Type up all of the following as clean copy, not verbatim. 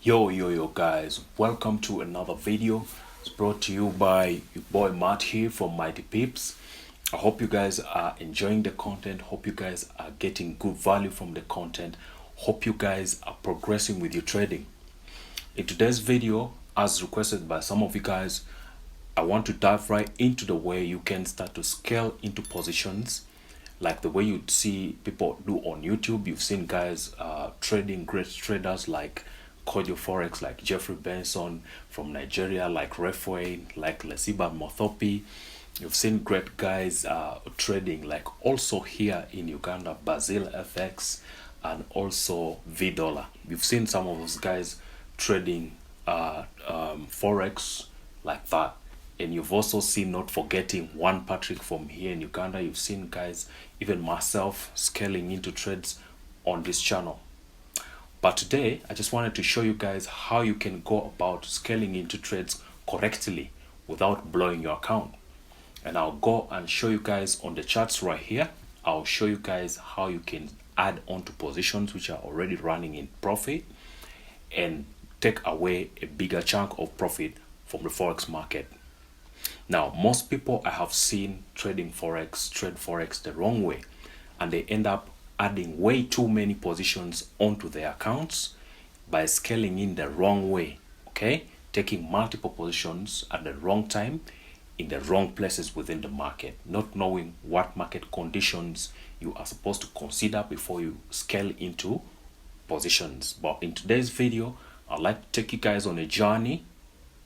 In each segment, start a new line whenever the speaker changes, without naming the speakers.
Yo guys, welcome to another video. It's brought to you by your boy Matt here from Mighty Pips. I hope you guys are enjoying the content. Hope you guys are getting good value from the content. Hope you guys are progressing with your trading. In today's video, as requested by some of you guys, I want to dive right into the way you can start to scale into positions like the way you see people do on YouTube. You've seen guys trading, great traders like Forex, like Jeffrey Benson from Nigeria, like Refway, like Lesiba Mothopi. You've seen great guys trading, like also here in Uganda, Basil FX and also V-Dollar. You've seen some of those guys trading Forex like that. And you've also seen, not forgetting, One Patrick from here in Uganda. You've seen guys, even myself, scaling into trades on this channel. But today, I just wanted to show you guys how you can go about scaling into trades correctly without blowing your account. And I'll go and show you guys on the charts right here. I'll show you guys how you can add on to positions which are already running in profit and take away a bigger chunk of profit from the Forex market. Now, most people I have seen trading Forex, trade Forex the wrong way, and they end up adding way too many positions onto their accounts by scaling in the wrong way, okay? Taking multiple positions at the wrong time in the wrong places within the market, not knowing what market conditions you are supposed to consider before you scale into positions. But in today's video, I'd like to take you guys on a journey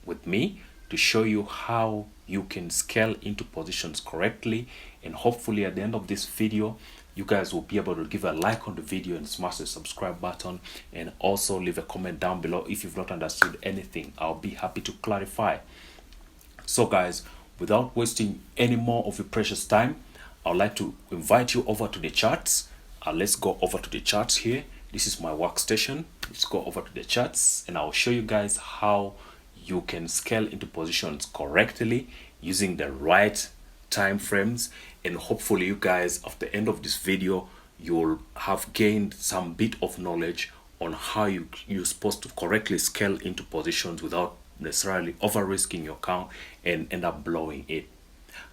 with me to show you how you can scale into positions correctly, and hopefully at the end of this video you guys will be able to give a like on the video and smash the subscribe button, and also leave a comment down below if you've not understood anything. I'll be happy to clarify. So guys, without wasting any more of your precious time, I'd like to invite you over to the charts. Let's go over to the charts here. This is my workstation. Let's go over to the charts and I'll show you guys how you can scale into positions correctly using the right time frames, and hopefully you guys, after the end of this video, you'll have gained some bit of knowledge on how you're supposed to correctly scale into positions without necessarily over risking your account and end up blowing it.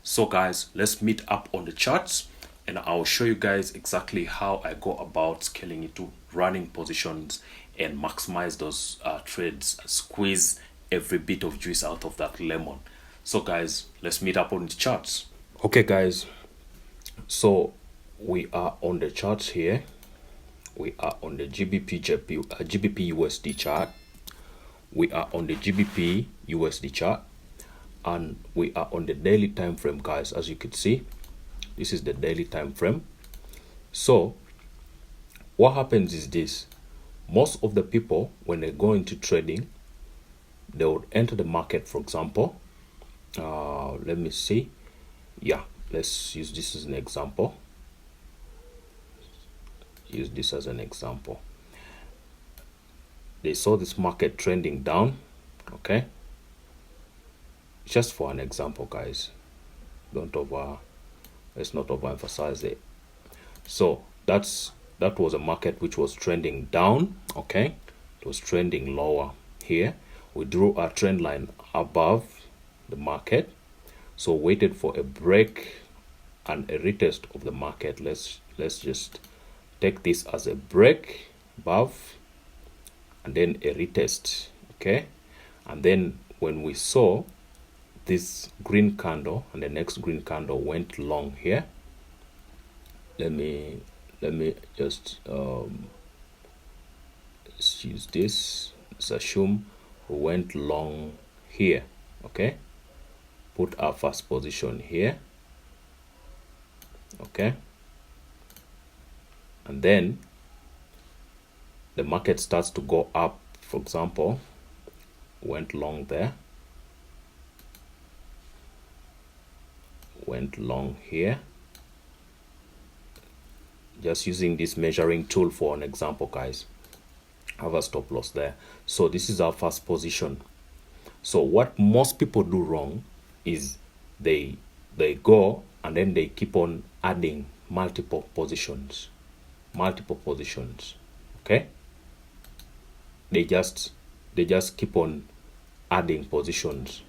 So guys, let's meet up on the charts and I'll show you guys exactly how I go about scaling into running positions and maximize those trades, squeeze every bit of juice out of that lemon. So guys, let's meet up on the charts. Okay guys, so we are on the charts here. We are on the GBP USD chart. We are on the GBP USD chart, and we are on the daily time frame, guys. As you can see, this is the daily time frame. So what happens is this: most of the people, when they go into trading, they would enter the market. For example, let me see. Yeah, let's use this as an example. Use this as an example. They saw this market trending down, okay? Just for an example, guys. Let's not overemphasize it. So that was a market which was trending down, okay? It was trending lower here. We drew a trend line above the market, so waited for a break and a retest of the market. Let's just take this as a break above and then a retest, okay? And then when we saw this green candle and the next green candle went long here, let me just let's use this. Let's assume we went long here, okay? Put our first position here, okay? And then the market starts to go up. For example, went long there, went long here. Just using this measuring tool for an example, guys. Have a stop loss there. So this is our first position. So what most people do wrong is they go and then they keep on adding multiple positions, okay? They just they just keep on adding positions.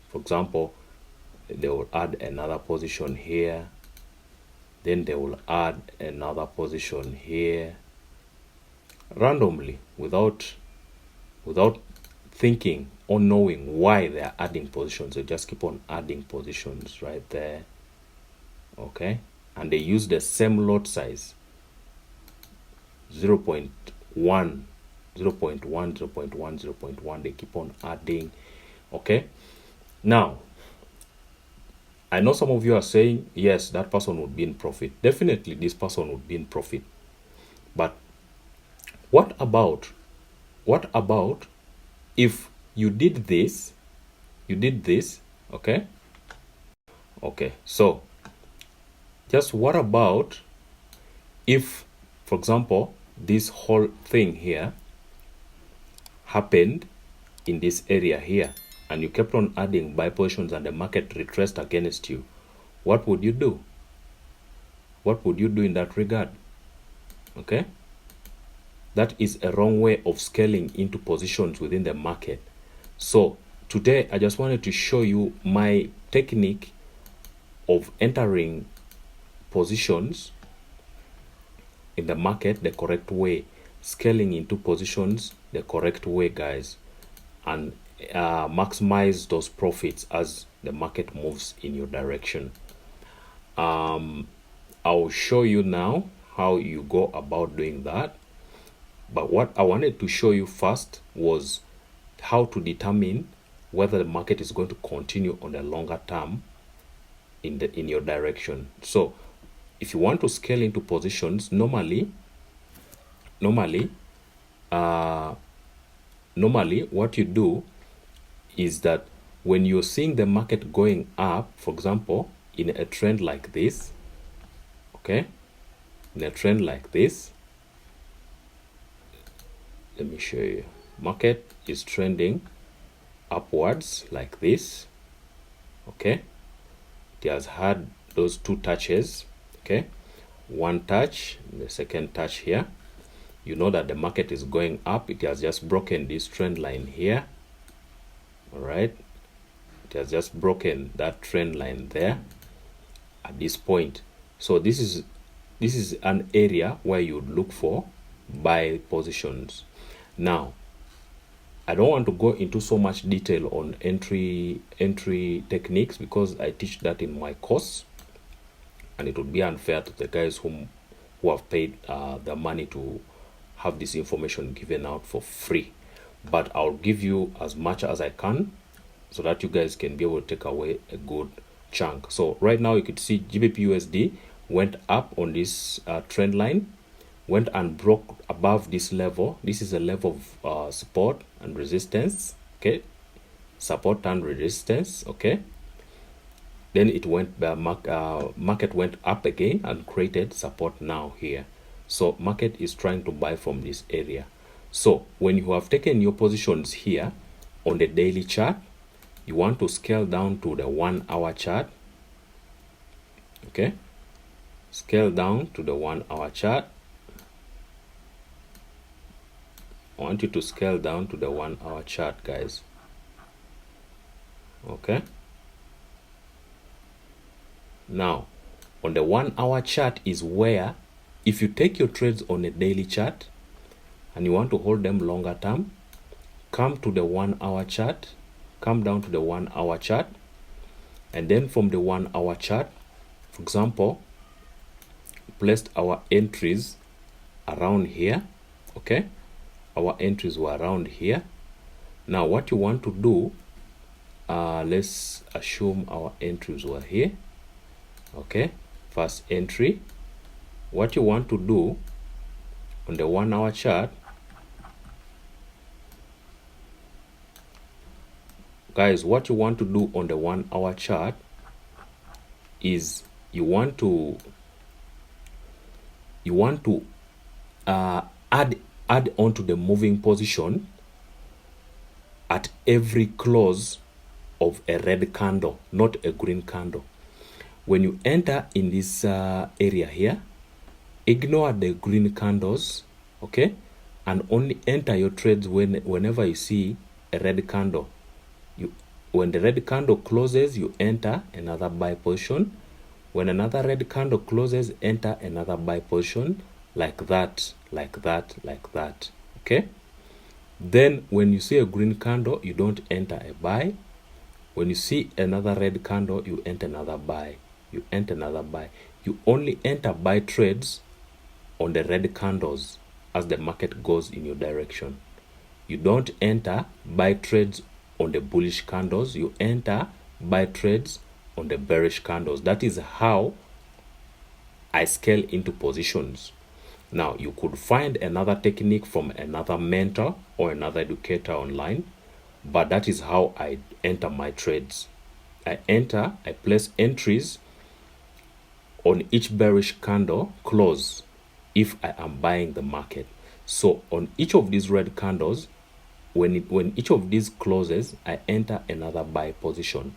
For example, they will add another position here, then they will add another position here randomly without thinking or knowing why they are adding positions. They just keep on adding positions right there. Okay, and they use the same lot size, 0.1, 0.1, 0.1, 0.1. They keep on adding. Okay, now I know some of you are saying, yes, that person would be in profit. Definitely this person would be in profit. But what about if you did this, okay? Okay, so just what about if, for example, this whole thing here happened in this area here, and you kept on adding buy positions and the market retraced against you? What would you do? What would you do in that regard? Okay, that is a wrong way of scaling into positions within the market. So today I just wanted to show you my technique of entering positions in the market the correct way, scaling into positions the correct way, guys, and maximize those profits as the market moves in your direction. I'll show you now how you go about doing that. But what I wanted to show you first was how to determine whether the market is going to continue on the longer term in your direction. So if you want to scale into positions, normally what you do is that when you're seeing the market going up, for example, in a trend like this, okay, in a trend like this, let me show you. Market is trending upwards like this, okay. It has had those two touches, okay, one touch, the second touch here. You know that the market is going up. It has just broken this trend line here. All right, it has just broken that trend line there at this point. So this is an area where you would look for buy positions. Now I don't want to go into so much detail on entry techniques because I teach that in my course, and it would be unfair to the guys who have paid the money to have this information given out for free. But I'll give you as much as I can so that you guys can be able to take away a good chunk. So right now you could see GBP USD went up on this trend line, went and broke above this level. This is a level of support and resistance, okay, support and resistance, okay. Then it went market went up again and created support now here. So market is trying to buy from this area. So when you have taken your positions here on the daily chart, you want to scale down to the 1 hour chart, okay, scale down to the 1 hour chart. I want you to scale down to the 1 hour chart, guys, okay. Now on the 1 hour chart is where, if you take your trades on a daily chart and you want to hold them longer term, come to the 1 hour chart, come down to the 1 hour chart, and then from the 1 hour chart, for example, placed our entries around here, okay. Our entries were around here. Now what you want to do, let's assume our entries were here, okay. First entry, what you want to do on the 1 hour chart, guys, what you want to do on the 1 hour chart is you want to add onto the moving position at every close of a red candle, not a green candle. When you enter in this area here, ignore the green candles, okay, and only enter your trades whenever you see a red candle. When the red candle closes, you enter another buy position. When another red candle closes, enter another buy position, like that, like that, like that. Okay? Then when you see a green candle, you don't enter a buy. When you see another red candle, you enter another buy. You enter another buy. You only enter buy trades on the red candles as the market goes in your direction. You don't enter buy trades on the bullish candles. You enter buy trades on the bearish candles. That is how I scale into positions. Now, you could find another technique from another mentor or another educator online, but that is how I enter my trades. I place entries on each bearish candle close if I am buying the market. So on each of these red candles, when each of these closes, I enter another buy position.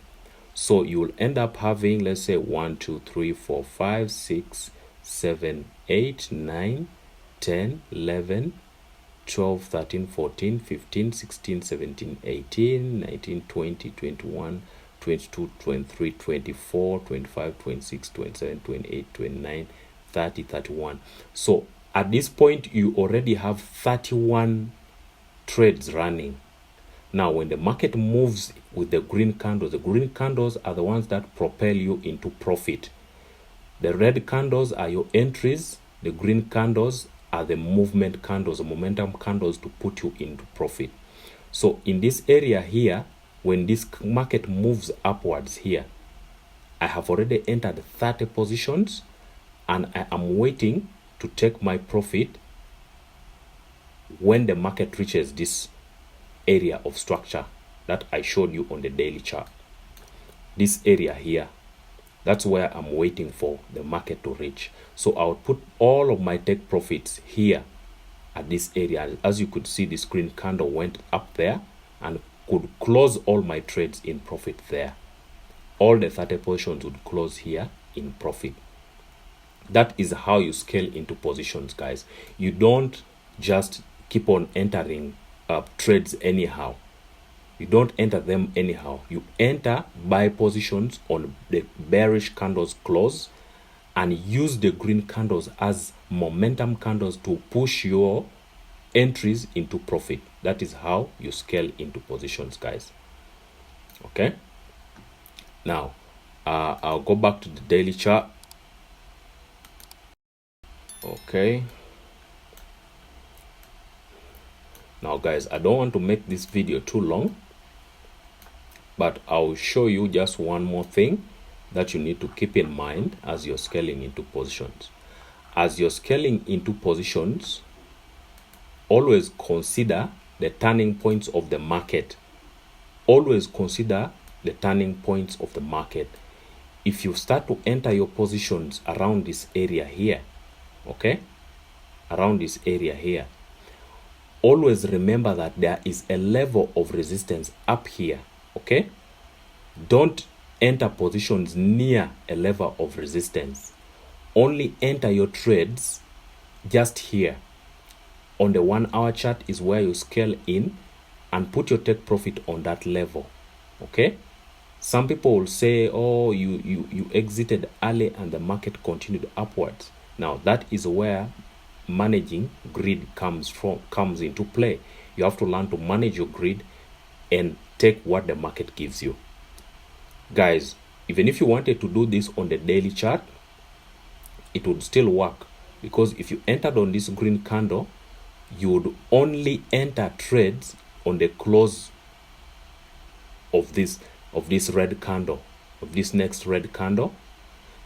So you will end up having, let's say, 1, 2, 3, 4, 5, 6, 7, 8, 9, 10, 11, 12, 13, 14, 15, 16, 17, 18, 19, 20, 21, 22, 23, 24, 25, 26, 27, 28, 29, 30, 31. So at this point, you already have 31 trades running. Now, when the market moves with the green candles are the ones that propel you into profit. The red candles are your entries. The green candles are the movement candles, the momentum candles to put you into profit. So in this area here, when this market moves upwards here, I have already entered 30 positions and I am waiting to take my profit when the market reaches this area of structure that I showed you on the daily chart. This area here, that's where I'm waiting for the market to reach. So I'll put all of my take profits here at this area. As you could see, this green candle went up there and could close all my trades in profit there. All the 30 positions would close here in profit. That is how you scale into positions, guys. You don't just keep on entering trades anyhow. You don't enter them anyhow. You enter buy positions on the bearish candles close and use the green candles as momentum candles to push your entries into profit. That is how you scale into positions, guys. Okay. Now, I'll go back to the daily chart. Okay. Now, guys, I don't want to make this video too long, but I'll show you just one more thing that you need to keep in mind as you're scaling into positions. As you're scaling into positions, always consider the turning points of the market. Always consider the turning points of the market. If you start to enter your positions around this area here, okay, around this area here, always remember that there is a level of resistance up here, okay? Don't enter positions near a level of resistance. Only enter your trades just here. On the 1 hour chart is where you scale in and put your take profit on that level, okay? Some people will say, oh, you exited early and the market continued upwards. Now, that is where managing grid comes into play. You have to learn to manage your grid and take what the market gives you. Guys, even if you wanted to do this on the daily chart, it would still work, because if you entered on this green candle, you would only enter trades on the close of this red candle, of this next red candle.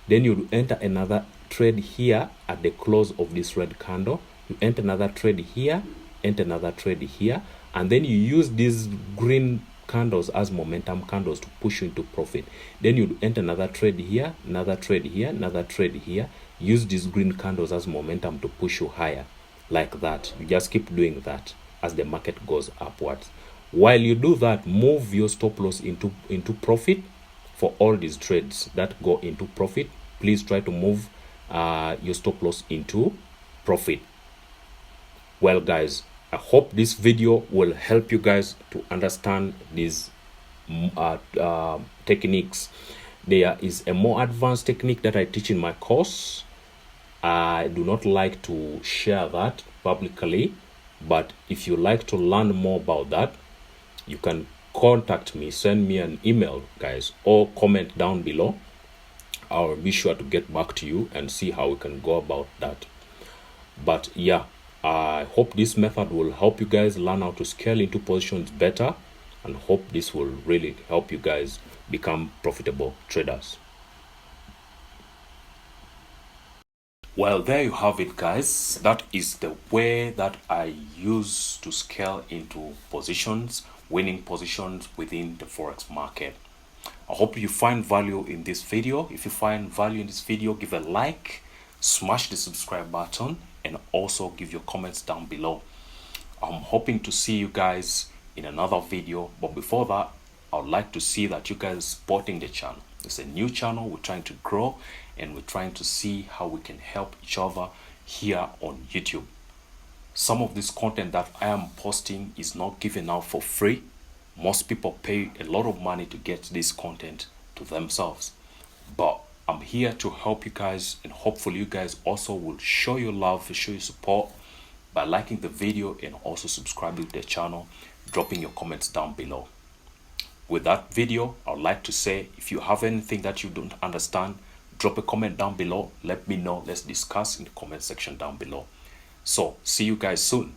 Then you enter another trade here at the close of this red candle. You enter another trade here, enter another trade here, and then you use these green candles as momentum candles to push you into profit. Then you enter another trade here, another trade here, another trade here. Use these green candles as momentum to push you higher, like that. You just keep doing that as the market goes upwards. While you do that, move your stop loss into profit. For all these trades that go into profit, please try to move your stop loss into profit. Well, guys, I hope this video will help you guys to understand these techniques. There is a more advanced technique that I teach in my course. I do not like to share that publicly, but if you like to learn more about that, you can contact me, send me an email, guys, or comment down below. I'll be sure to get back to you and see how we can go about that. But yeah, I hope this method will help you guys learn how to scale into positions better, and hope this will really help you guys become profitable traders. Well, there you have it, guys. That is the way that I use to scale into positions, winning positions within the Forex market. I hope you find value in this video. If you find value in this video, give a like, smash the subscribe button, and also give your comments down below. I'm hoping to see you guys in another video, but before that, I would like to see that you guys supporting the channel. It's a new channel, we're trying to grow, and we're trying to see how we can help each other here on YouTube. Some of this content that I am posting is not given out for free. Most people pay a lot of money to get this content to themselves, but I'm here to help you guys, and hopefully you guys also will show your love, show your support by liking the video and also subscribing to the channel, dropping your comments down below. With that video, I would like to say, if you have anything that you don't understand, drop a comment down below. Let me know. Let's discuss in the comment section down below. So see you guys soon.